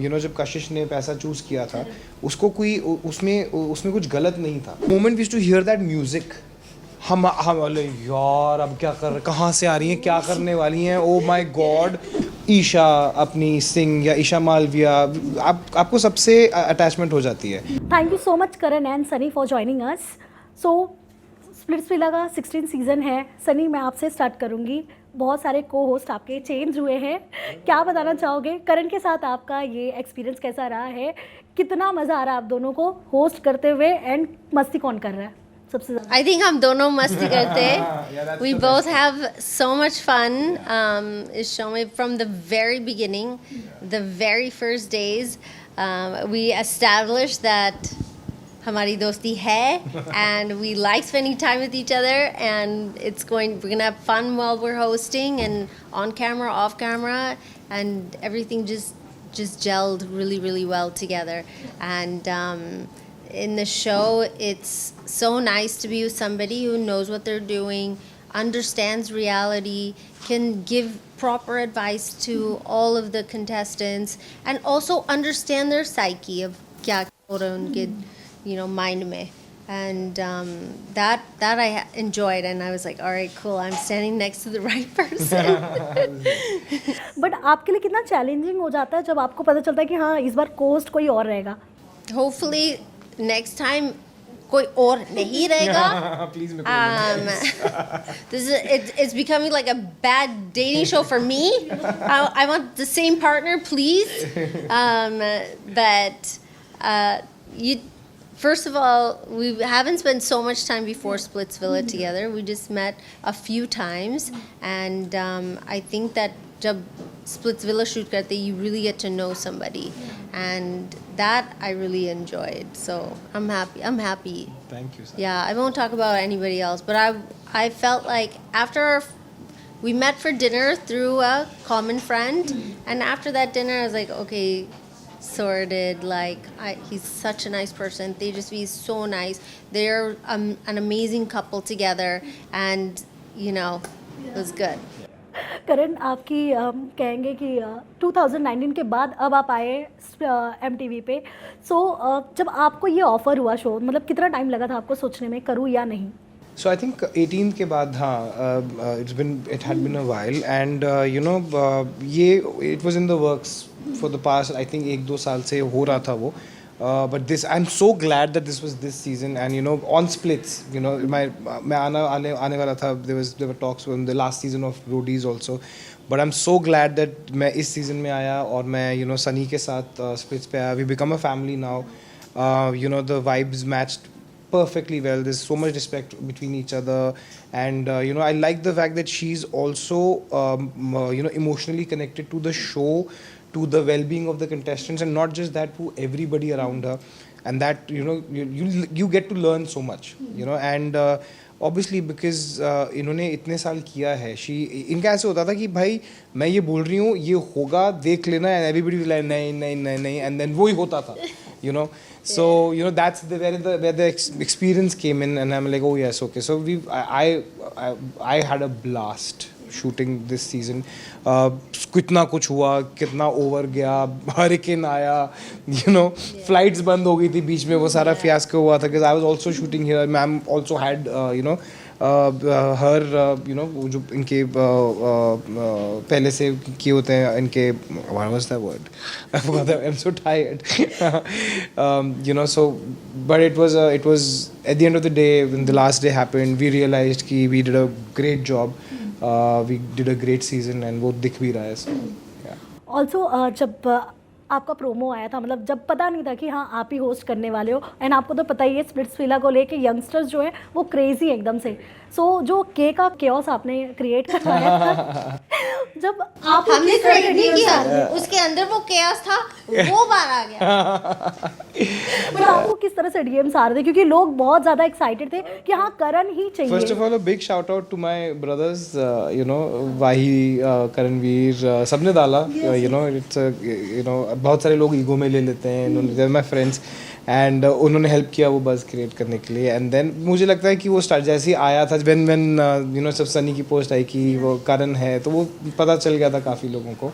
जब कशिश ने पैसा चूज किया था, उसको कोई उसमें उसमें कुछ गलत नहीं था। Moment we used to hear that music, हम बोले यार अब क्या कर, कहाँ से आ रही हैं, क्या करने वाली हैं, ओ माय गॉड। ईशा अपनी सिंह या ईशा मालविया, आपको सबसे अटैचमेंट हो जाती है। Thank you so much Karan and Sunny for joining us. So Splitsvilla का 16 सीज़न है। सनी, मैं आपसे स्टार्ट करूंगी। बहुत सारे को होस्ट आपके चेंज हुए हैं, क्या बताना चाहोगे? करण के साथ आपका ये एक्सपीरियंस कैसा रहा है? कितना मज़ा आ रहा है आप दोनों को होस्ट करते हुए, एंड मस्ती कौन कर रहा है सबसे ज़्यादा? I think हम दोनों मस्ती करते हैं. Yeah, that's We the both have so much fun. Is showing from the very beginning, the very first days. We established that हमारी दोस्ती है, and we like spending time with each other, and we're gonna have fun while we're hosting and on camera, off camera, and everything just gelled really, really well together. And in the show, it's so nice to be with somebody who knows what they're doing, understands reality, can give proper advice to all of the contestants, and also understand their psyche of kya ho raha hai unke mind mein. And that I enjoyed, and I was like, all right, cool, I'm standing next to the right person. But आपके लिए कितना challenging हो जाता है जब आपको पता चलता है कि हाँ, इस बार कोस्ट कोई और रहेगा? Hopefully next time कोई और नहीं रहेगा. Please, It's becoming like a bad dating show for me. I want the same partner, please. But you, first of all, we haven't spent so much time before Splitsvilla together. We just met a few times, and I think that जब Splitsvilla shoot करते, you really get to know somebody, and that I really enjoyed. So I'm happy. Thank you, sir. Yeah, I won't talk about anybody else, but I felt like after we met for dinner through a common friend, and after that dinner I was like, okay, sorted. Like he's such a nice person. Tejasvi is so nice. They're an amazing couple together, and it was good. करण, आपकी कहेंगे कि 2019 के बाद अब आप आए MTV पे। सो जब आपको ये ऑफ़र हुआ शो, मतलब कितना टाइम लगा था आपको सोचने में करूँ या नहीं? So I think 18 के बाद, हाँ, it had been a while, and ये it was in the works for the past, I think 1-2 साल से हो रहा था वो. But I'm so glad that this was this season, and on splits, मैं आने वाला था. There were talks on the last season of Roadies also, but I'm so glad that मैं इस season में आया और मैं सनी के साथ splits पे आया. We become a family now. The vibes matched perfectly well. There's so much respect between each other, and I like the fact that she's also emotionally connected to the show, to the well-being of the contestants, and not just that, to everybody around her, and that you get to learn so much, and obviously because इन्होंने इतने साल किया है, इनका ऐसे होता था कि भाई मैं ये बोल रही हूँ, ये होगा, देख लेना, and everybody was like नहीं नहीं नहीं नहीं, and then वो ही होता था, so that's where the experience came in, and I'm like, oh yes, okay. So I had a blast shooting this season. कितना कुछ हुआ, कितना ओवर गया, हरिकेन आया, फ्लाइट्स बंद हो गई थी बीच में, वो सारा फियास्को हुआ था. because I was also shooting here. Ma'am also had her जो इनके पहले से किए होते हैं इनके, what was that word? I forgot that. I'm so tired. So but it was at the end of the day, when the last day happened, we realized कि we did a great job. We did a great season, and वो दिख भी रहा है. So yeah. Also जब आपका promo आया था, मतलब जब पता नहीं था कि हाँ आप ही होस्ट करने वाले हो, एंड आपको तो पता ही है स्प्लिट्सविला को लेके यंगस्टर्स जो है वो क्रेजी एकदम से. सो जो के का केओस आपने क्रिएट करवाया था, जब आप हमने क्रिएट नहीं किया, उसके अंदर वो केओस था, वो बाहर आ गया. बट आपको किस तरह से डीएम्स आ रहे थे, क्योंकि लोग बहुत ज़्यादा एक्साइटेड थे कि हाँ करण ही चाहिए? First of all, a big shout out to my brothers, Vahi, Karanveer, सबने डाला. It's a बहुत सारे लोग ईगो में ले लेते हैं, उन्होंने माई फ्रेंड्स एंड उन्होंने हेल्प किया वो बज़ क्रिएट करने के लिए. एंड देन मुझे लगता है कि वो स्टार्ट जैसे ही आया था, व्हेन यू नो जब सनी की पोस्ट आई कि वो करण है, तो वो पता चल गया था काफ़ी लोगों को.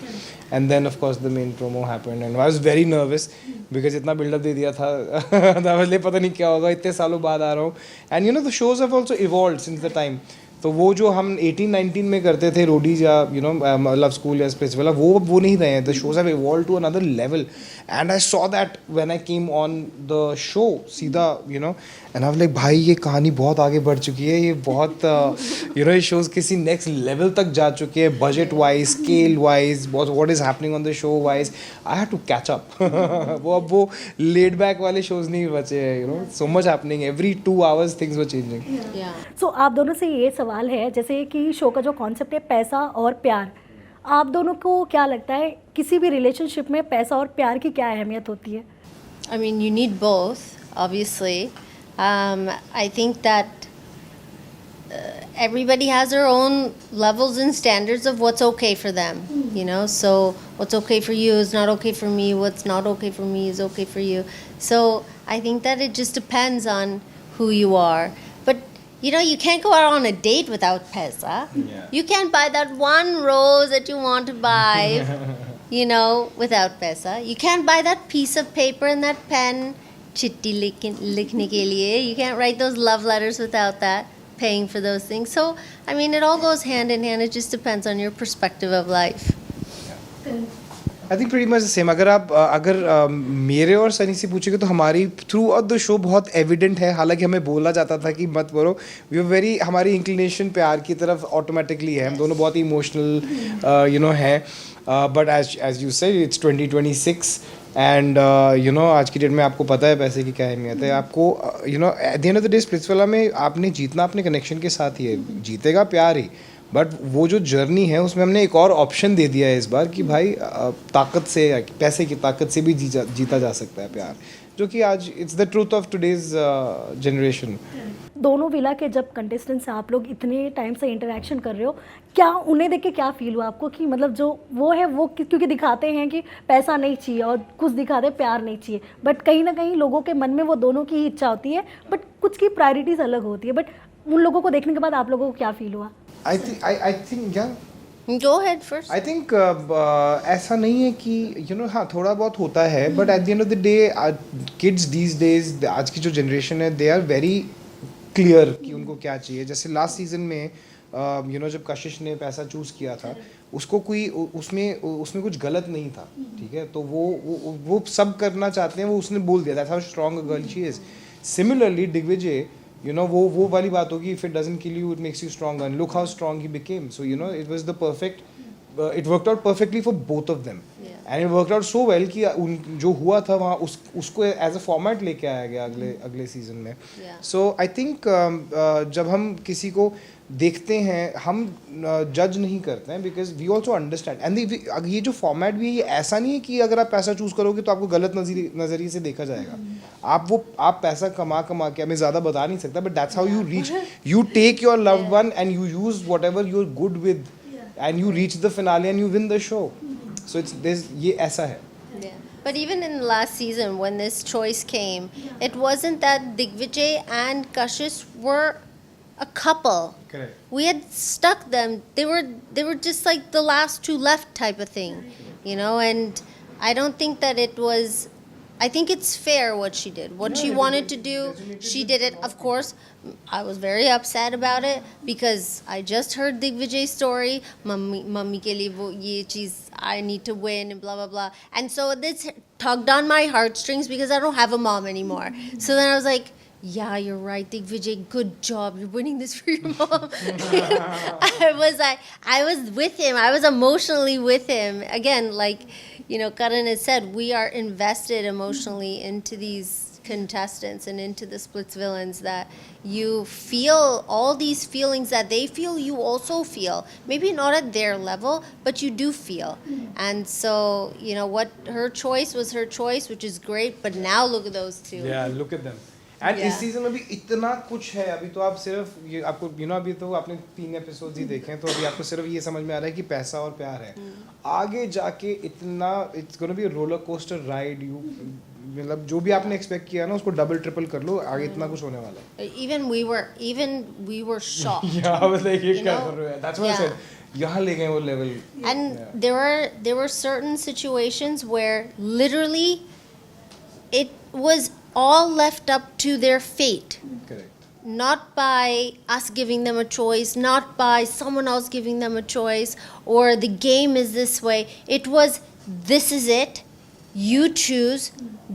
And then of course the main promo happened and I was very nervous because इतना बिल्डअप दे दिया था. पता नहीं क्या होगा, इतने सालों बाद आ रहा हूँ. And you know the shows have also evolved since the time. तो वो जो हम 18-19 में करते थे रोडीज या यू नो लव स्कूल या स्पेस वाला, वो नहीं रहे हैं. The shows have evolved to another level and I saw that when I came on the show सीधा, you know. And I was like भाई ये कहानी बहुत आगे बढ़ चुकी है, ये बहुत यू नो ये शोज किसी नेक्स्ट लेवल तक जा चुके हैं, budget wise, scale wise, what is happening on the show wise. I had to catch up. वो लेड बैक वाले शोज नहीं बचे हैं, you know. So much happening every 2 hours, things were changing. Yeah. So आप दोनों से ये सवाल है, जैसे कि शो का जो कॉन्सेप्ट है पैसा और प्यार, आप दोनों को क्या लगता है किसी भी रिलेशनशिप में पैसा और प्यार की क्या अहमियत होती है? I mean, you need both, obviously. I think that everybody has their own levels and standards of what's okay for them, you know. So, what's okay for you is not okay for me. What's not okay for me is okay for you. So, I think that it just depends on who you are. But, you know, you can't go out on a date without pesa. Yeah. You can't buy that one rose that you want to buy, you know, without pesa. You can't buy that piece of paper and that pen, chitti likhne ke liye. You can't write those love letters without that, paying for those things. So, I mean, it all goes hand in hand. It just depends on your perspective of life. I think pretty much the same. अगर मेरे और सनी से पूछेंगे तो हमारी throughout the show बहुत evident है. हालांकि हमें बोला जाता था कि मत करो, वी आर वेरी, हमारी इंक्लिनेशन प्यार की तरफ ऑटोमेटिकली है. हम दोनों बहुत ही इमोशनल यू नो हैं. But as you said it's 2026 and you know आज की डेट में आपको पता है पैसे की क्या अहमियत है. आपको you know at the end of the day Splitsvilla में आपने जीतना अपने कनेक्शन के साथ ही है, जीतेगा प्यार ही. बट वो जो जर्नी है उसमें हमने एक और ऑप्शन दे दिया है इस बार कि भाई ताकत से, पैसे की ताकत से भी जीता जा सकता है प्यार, जो कि आज it's the truth of today's generation. दोनों विला के जब कंटेस्टेंट्स आप लोग इतने टाइम से इंटरेक्शन कर रहे हो, क्या उन्हें देख के क्या फील हुआ आपको कि मतलब जो वो है वो क्योंकि दिखाते हैं कि पैसा नहीं चाहिए और कुछ दिखाते हैं प्यार नहीं चाहिए, बट कहीं ना कहीं लोगों के मन में वो दोनों की ही इच्छा होती है, बट कुछ की प्रायोरिटीज़ अलग होती है. बट उन लोगों को देखने के बाद आप लोगों को क्या फील हुआ? I think yeah. Go ahead first. I think ऐसा नहीं है कि you know हाँ थोड़ा बहुत होता है, but at the end of the day kids these days, आज की जो generation है, they are very clear कि उनको क्या चाहिए. जैसे लास्ट सीजन में यू नो जब कशिश ने पैसा चूज़ किया था, उसको कोई उसमें कुछ गलत नहीं था, ठीक है. तो वो सब करना चाहते हैं, वो उसने बोल दिया, that's how strong a girl she is. Similarly Digvijay, you know वो वाली बात होगी, if it doesn't kill you it makes you stronger, and look how strong he became. So you know it was the perfect it worked out perfectly for both of them. Yeah. And it worked out so well कि जो हुआ था वहाँ उसको as a format लेके आया गया अगले सीजन में. Yeah. So I think जब हम किसी को देखते हैं हम जज नहीं करते हैं, because we also understand. And ये जो फॉर्मेट भी है, ये ऐसा नहीं है कि अगर आप पैसा चूज़ करोगे तो आपको गलत नज़रिए से देखा जाएगा. आप पैसा कमा के, मैं ज़्यादा बता नहीं सकता, but that's how you reach, you take your loved one and you use whatever you are good with and you reach the finale and you win the show. So it's ये ऐसा है. Yeah. But even in the last season, when this choice came, it wasn't that Digvijay and Kashish were a couple. Correct. We had stuck them. They were just like the last two left type of thing, you know. And I don't think that it was. I think it's fair what she did. What she wanted to do, she did it. Of course, I was very upset about it because I just heard Digvijay's story. Mummy ke liye wo ye cheez I need to win and blah blah blah. And so this tugged on my heartstrings because I don't have a mom anymore. So then I was like, yeah, you're right, Digvijay. Good job. You're winning this for your mom. I was with him. I was emotionally with him. Again, like, you know, Karan has said, we are invested emotionally into these contestants and into the Splits villains, that you feel all these feelings that they feel, you also feel. Maybe not at their level, but you do feel. And so, you know, what her choice was her choice, which is great, but now look at those two. Yeah, look at them. And Yeah. इस season में भी इतना कुछ है, अभी तो आप सिर्फ ये आपको अभी तो आपने 3 एपिसोड्स ही देखे हैं, तो अभी आपको सिर्फ ये समझ में आ रहा है कि पैसा और प्यार है। आगे जाके इतना it's gonna be roller coaster ride, you मतलब जो भी आपने एक्सपेक्ट किया ना उसको डबल ट्रिपल कर लो, आगे इतना कुछ होने वाला है। Even we were shocked. यहाँ मतलब ये You क्या know? कर रहे हो, that's what I Yeah. Said, यहाँ ले गए वो level. And there were certain situations where literally it was all left up to their fate, correct, not by us giving them a choice, not by someone else giving them a choice, or the game is this way. It was, this is it, you choose.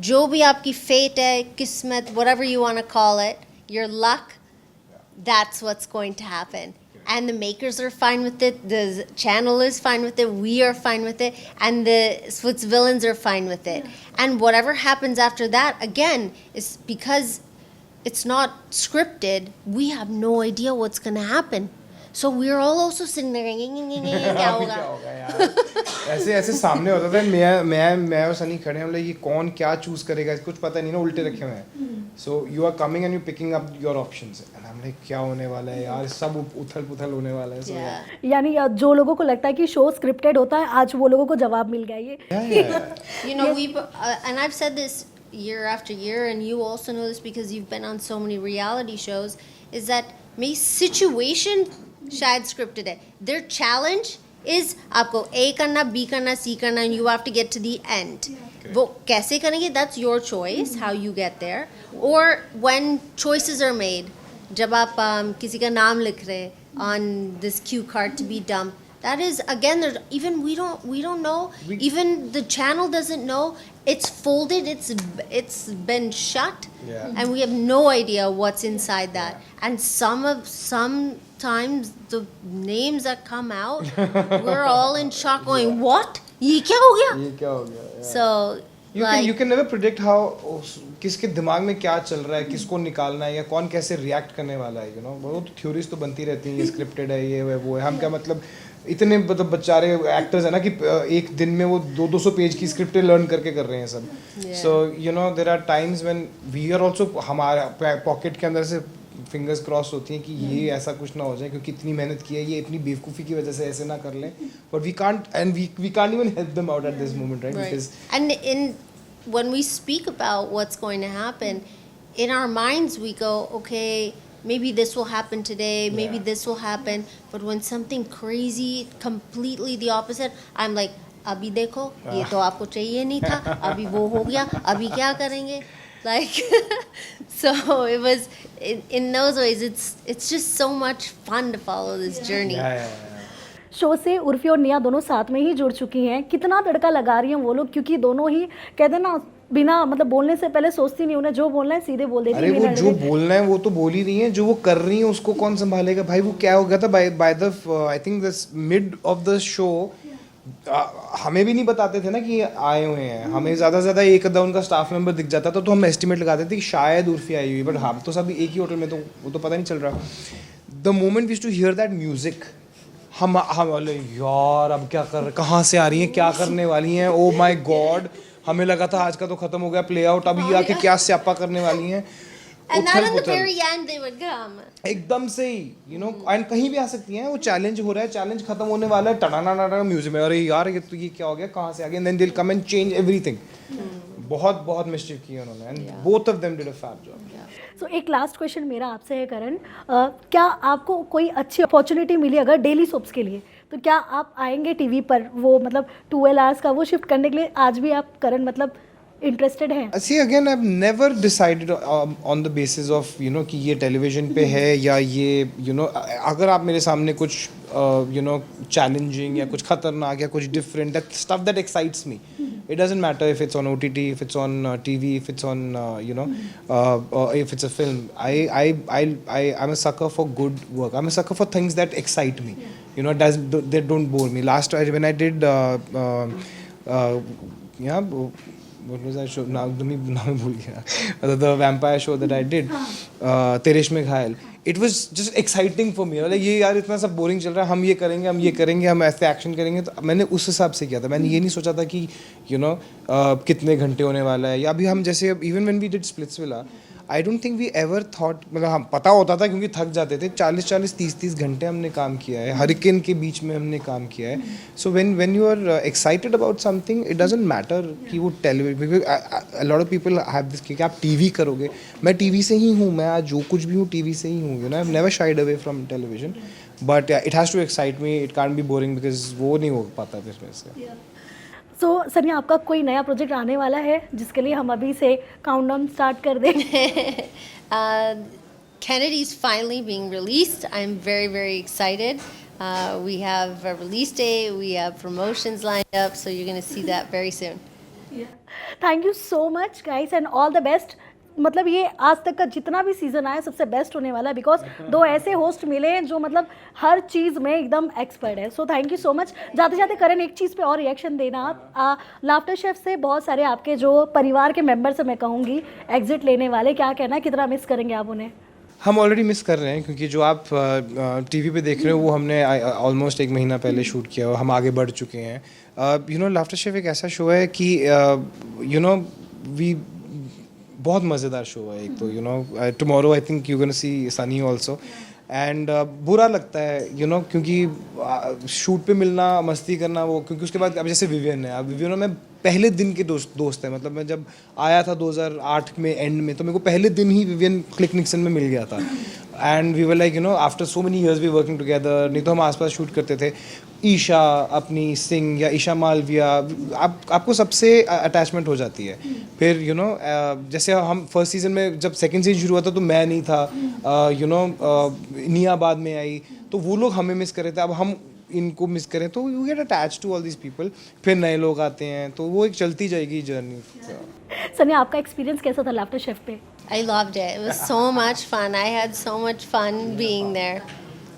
जो भी आपकी fate है, किस्मत, whatever you want to call it, your luck, that's what's going to happen. And the makers are fine with it, the channel is fine with it, we are fine with it, and the Switz villains are fine with it. And whatever happens after that, again, is because it's not scripted, we have no idea what's going to happen. So we're all also sitting there going, क्या अभी होगा? क्या होगा यार, ऐसे ऐसे सामने होता था, मैं और सनी खड़े हैं, हम ये कौन क्या चूज करेगा, कुछ पता नहीं ना, उल्टे रखे हुए हैं। So you are coming and you picking up your options, and हम लाइक क्या होने वाला है यार, सब उथल पुथल होने वाला है। Yeah. यानी जो लोगों को लगता है कि शो स्क्रिप्टेड होता है, आज वो लोगों को जवाब मिल गया ये। You know, and I've said this year after year, and you also know this because you've been on so many reality shows, is that मेरी situation शायद scripted है. Their challenge is आपको A करना, B करना, C करना, and you have to get to the end. वो कैसे करेंगे? That's your choice, how you get there. Or when choices are made, जब आप किसी का नाम लिख रहे हैं on this cue card to be dumped, that is, again, there's even we don't know, even the channel doesn't know, it's folded, it's been shut, Yeah. and we have no idea what's inside that. And sometimes the names that come out, we're all in shock going, what? ये क्या हो गया? ये क्या हो गया? So you can never predict how किसके दिमाग में क्या चल रहा है, किसको निकालना है, या कौन कैसे रिएक्ट करने वाला है, वो तो थ्योरीज तो बनती रहती हैं, ये स्क्रिप्टेड है, ये वो है, हम क्या मतलब इतने मतलब बेचारे एक्टर्स है ना कि एक दिन में वो 200 पेज की स्क्रिप्टें लर्न करके कर रहे हैं सब। So there are times when we are also, हमारा पॉकेट के अंदर से फिंगर्स क्रॉस होती हैं कि ये ऐसा कुछ ना हो जाए, क्योंकि इतनी मेहनत की है, ये इतनी बेवकूफ़ी की वजह से ऐसे ना कर लें, but we can't even help them out at this moment, right? Because and when we speak about what's going to happen, in our minds we go, okay, maybe this will happen today, maybe this will happen, but when something crazy, completely the opposite, I'm like, अभी देखो, ये तो आपको चाहिए नहीं था, अभी वो हो गया, अभी क्या करेंगे? Like, so it was in those ways, it's just so much fun to follow this journey. Show से उर्फी और निया दोनों साथ में ही जुड़ चुकी हैं, कितना तड़का लगा रही हैं वो लोग, क्योंकि दोनों ही कहते हैं ना, बिना मतलब बोलने से पहले सोचती नहीं, उन्हें जो बोलना है सीधे बोल देती है। अरे वो जो बोलना है वो तो बोल ही रही है, जो वो कर रही है उसको कौन संभालेगा भाई? वो क्या हो गया था by the I think this mid of the show, हमें भी नहीं बताते थे ना कि ये आए हुए हैं, हमें ज़्यादा से ज़्यादा एक आधा उनका स्टाफ मेंबर दिख जाता था, तो हम एस्टिमेट लगाते थे कि शायद उर्फी आई हुई, बट हम तो सब एक ही होटल में, तो वो तो पता नहीं चल रहा। The moment we to hear that music, हम बोले यार अब क्या कर, कहाँ से आ रही हैं, क्या करने वाली हैं, ओ माय गॉड, हमें लगा था आज का तो खत्म हो गया प्ले आउट, अभी आके क्या स्यापा करने वाली हैं। And not in the very end they would come. एकदम से ही एंड कहीं भी आ सकती हैं, वो चैलेंज हो रहा है, चैलेंज खत्म होने वाला है, टडाना म्यूजिक में, अरे यार ये तो ये क्या हो गया, कहाँ से आ गया, then they will come and change everything. बहुत बहुत मिस्टेक की उन्होंने, and both of them did a fab job. So एक लास्ट क्वेश्चन मेरा आपसे है करण, क्या आपको कोई अच्छी अपॉर्चुनिटी मिली अगर डेली सोप्स के लिए, तो क्या आप आएंगे टीवी पर, वो मतलब 12 आवर्स का वो शिफ्ट करने के लिए? आज भी आप करण मतलब इंटरेस्टेड हैं? See again, I've never decided on the basis of कि ये टेलीविजन पे है या ये अगर आप मेरे सामने कुछ चैलेंजिंग या कुछ खतरनाक या कुछ different, that stuff that excites me, it doesn't matter if it's on OTT, if it's on TV, if it's on if it's a film. I'm a sucker for good work. I'm a sucker for things that excite me. They don't bore me. Last when I did what was that show? नाम भूल गया. The vampire show that I did, तेरेश में घायल. It was just exciting for me. Like ये यार इतना सब boring चल रहा है, हम ये करेंगे, हम ऐसे एक्शन करेंगे, तो मैंने उस हिसाब से किया था. मैंने ये नहीं सोचा था कि कितने घंटे होने वाला है, या अभी हम जैसे even when we did Splitsvilla, I don't think we ever thought, मतलब हम पता होता था क्योंकि थक जाते थे, 40-40 30-30 घंटे हमने काम किया है, हरिकेन के बीच में हमने काम किया है. So when you are excited about something, it doesn't matter कि वो television, a lot of people have this कि आप टीवी करोगे. मैं टीवी से ही हूँ, मैं आज जो कुछ भी हूँ टीवी से ही हूँ, you know, I have never shied away from television. But it has to excite me, it can't be boring because वो नहीं हो पाता फिर मेरे से. सो सनी, आपका कोई नया प्रोजेक्ट आने वाला है जिसके लिए हम अभी से काउंटडाउन स्टार्ट कर दें? Kennedy's finally being released. I'm very, very excited. We have a release date, we have promotions lined up, so you're going to see that very soon. Thank you so much guys and all the best. मतलब ये आज तक का जितना भी season आया सबसे best होने वाला है, बिकॉज दो ऐसे होस्ट मिले हैं जो मतलब हर चीज़ में एकदम एक्सपर्ट है. So thank you so much. जाते जाते करण, एक चीज़ पे और रिएक्शन देना आप. लाफ्टर शेफ से बहुत सारे आपके जो परिवार के मेंबर से मैं कहूँगी एग्जिट लेने वाले, क्या कहना, कितना मिस करेंगे आप उन्हें? हम ऑलरेडी मिस कर रहे हैं क्योंकि जो आप टीवी पे देख रहे हो वो हमने ऑलमोस्ट 1 महीना पहले शूट किया और हम आगे बढ़ चुके हैं. यू नो, लाफ्टर शेफ एक ऐसा शो है कि यू नो वी बहुत मज़ेदार शो है. एक तो you know tomorrow I think you gonna see Sunny also. And बुरा लगता है यू नो क्योंकि शूट पे मिलना, मस्ती करना, वो क्योंकि उसके बाद अब जैसे विवियन है, अब विवियन में पहले दिन के दोस्त है. मतलब मैं जब आया था 2008 में एंड में, तो मेरे को पहले दिन ही विवियन क्लिक निक्सन में मिल गया था. And we were like you know after so many years we working together. नहीं तो हम आसपास शूट करते थे. ईशा अपनी सिंह या ईशा मालविया, आपको सबसे अटैचमेंट हो जाती है. फिर यू नो जैसे हम फर्स्ट सीजन में जब सेकंड सीजन शुरू हुआ था तो मैं नहीं था, यू नो निया बाद में आई, तो वो लोग हमें मिस कर रहे थे. अब हम इनको मिस करें तो you get attach to all this people. फिर नए लोग आते हैं तो वो एक चलती जाएगी जर्नी. सनी, आपका एक्सपीरियंस कैसा था लाफ्टर शेफ पे? I loved it. It was so much fun. I had so much fun being there.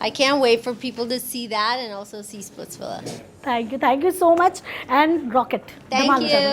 I can't wait for people to see that and also see Splitsvilla. Thank you so much and rocket. Thank you.